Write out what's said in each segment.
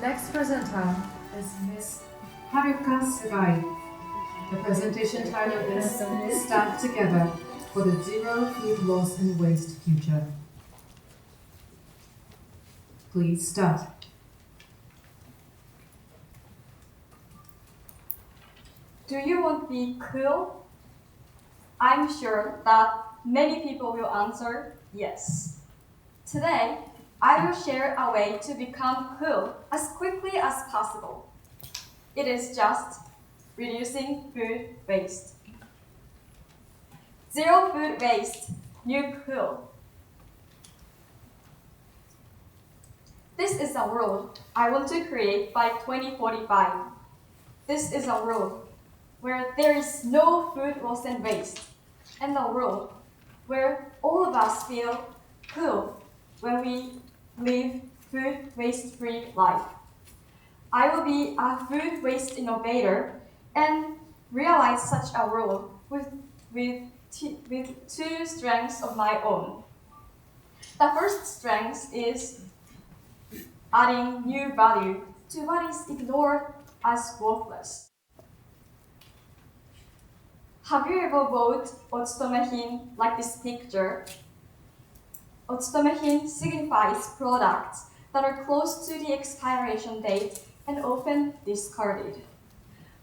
Next presenter is Miss Haruka Sugai. The presentation title is Stand Together for the Zero Food Loss and Waste Future. Please start. Do you want to be cool? I'm sure that many people will answer yes. Today, I will share a way to become cool as quickly as possible. It is just reducing food waste. Zero food waste, new cool. This is a world I want to create by 2045. This is a world where there is no food loss and waste, and a world where all of us feel cool when we live food waste-free life. I will be a food waste innovator and realize such a world with two strengths of my own. The first strength is adding new value to what is ignored as worthless. Have you ever bought otsutomehin like this picture? Otsutomehin signifies products that are close to the expiration date and often discarded.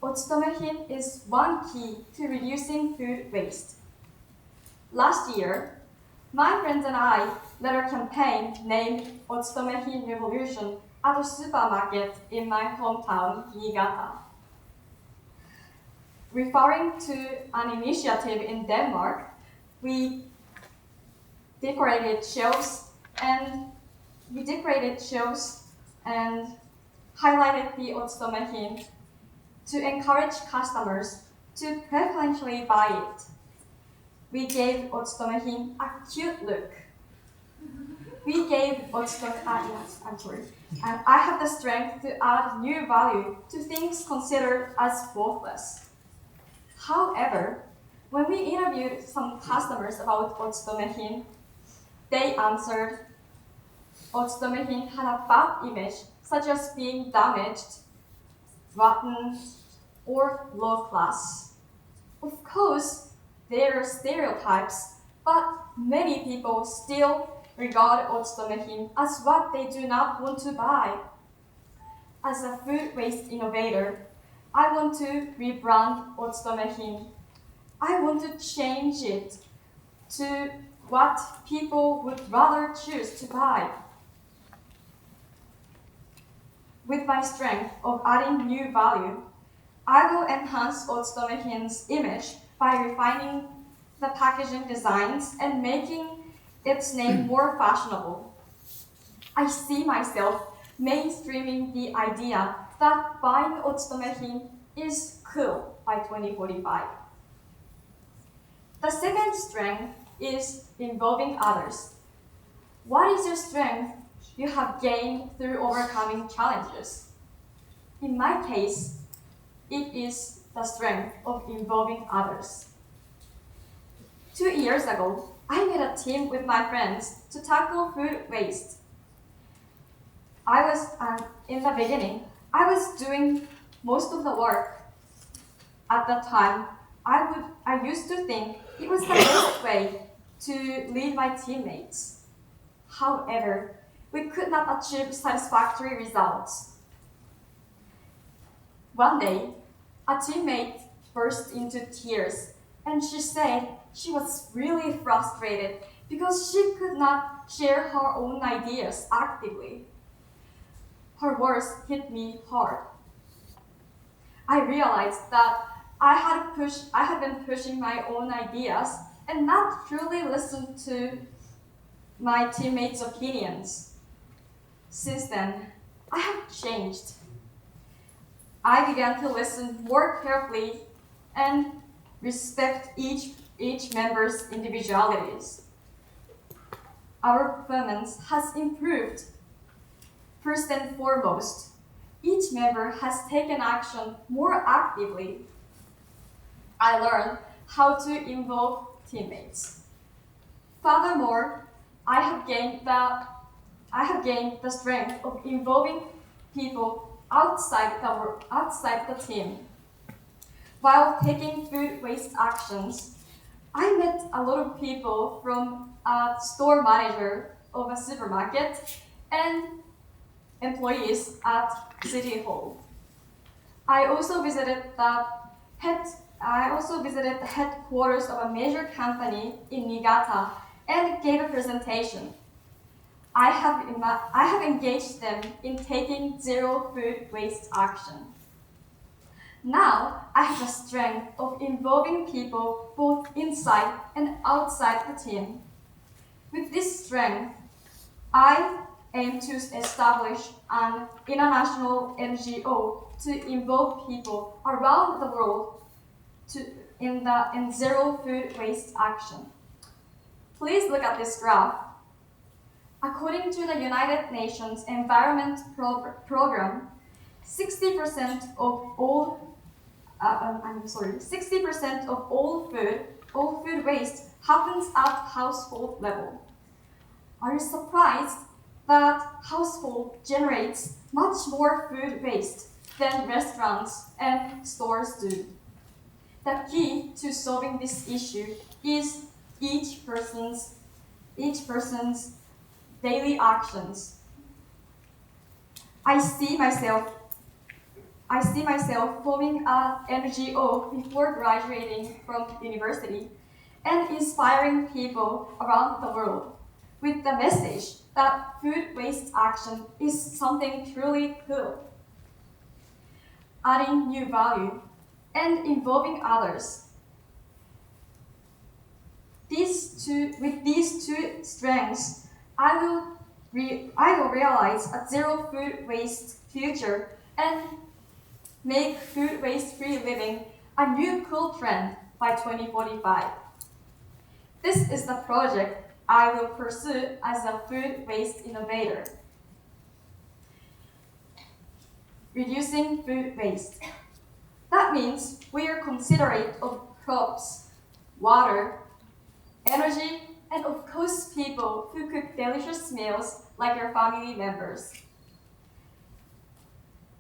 Otsutomehin is one key to reducing food waste. Last year, my friends and I led a campaign named Otsutomehin Revolution at a supermarket in my hometown, Niigata. Referring to an initiative in Denmark, we decorated shelves and highlighted the otsutomehin to encourage customers to preferentially buy it. We gave otsutomehin a cute look. And I have the strength to add new value to things considered as worthless. However, when we interviewed some customers about otsutomehin, they answered otsutomehin had a bad image, such as being damaged, rotten, or low class. Of course, there are stereotypes, but many people still regard otsutomehin as what they do not want to buy. As a food waste innovator, I want to rebrand otsutomehin. I want to change it to what people would rather choose to buy. With my strength of adding new value, I will enhance otsutomehin's image by refining the packaging designs and making its name more fashionable. I see myself mainstreaming the idea that buying otsutomehin is cool by 2045. The second strength is involving others. What is your strength you have gained through overcoming challenges? In my case, it is the strength of involving others. 2 years ago, I made a team with my friends to tackle food waste. In the beginning, I was doing most of the work. At that time, I used to think it was the best way to lead my teammates. However, we could not achieve satisfactory results. One day, a teammate burst into tears, and she said she was really frustrated because she could not share her own ideas actively. Her words hit me hard. I realized that I had been pushing my own ideas and not truly listened to my teammates' opinions. Since then, I have changed. I began to listen more carefully and respect each member's individualities. Our performance has improved. First and foremost, each member has taken action more actively. I learned how to involve teammates. Furthermore, I have gained the strength of involving people outside the team. While taking food waste actions, I met a lot of people from a store manager of a supermarket and employees at City Hall. I also visited the headquarters of a major company in Niigata and gave a presentation. I have engaged them in taking zero food waste action. Now I have the strength of involving people both inside and outside the team. With this strength, I aim to establish an international NGO to involve people around the world in zero food waste action. Please look at this graph. According to the United Nations Environment Program, 60% of all food waste happens at household level. Are you surprised that household generates much more food waste than restaurants and stores do? The key to solving this issue is each person's daily actions. I see myself forming an NGO before graduating from university and inspiring people around the world with the message that food waste action is something truly cool. Adding new value and involving others. With these two strengths, I will realize a zero food waste future and make food waste-free living a new cool trend by 2045. This is the project I will pursue as a food waste innovator. Reducing food waste. That means we are considerate of crops, water, energy, and of course people who cook delicious meals like your family members.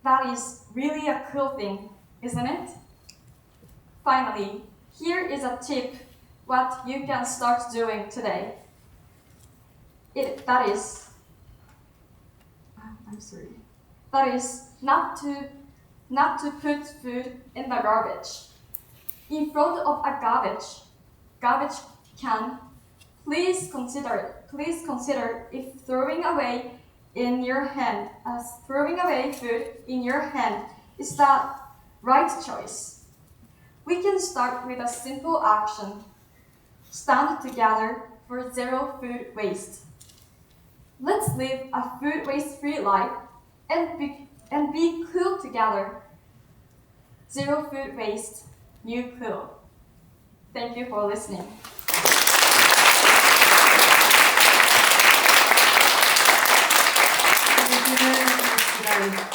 That is really a cool thing, isn't it? Finally, here is a tip what you can start doing today. That is not to put food in the garbage. In front of a garbage can, please consider if throwing away food in your hand is the right choice. We can start with a simple action. Stand together for zero food waste. Let's live a food waste-free life and be cool together. Zero food waste, new cool. Thank you for listening.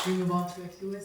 We move on to a Q&A.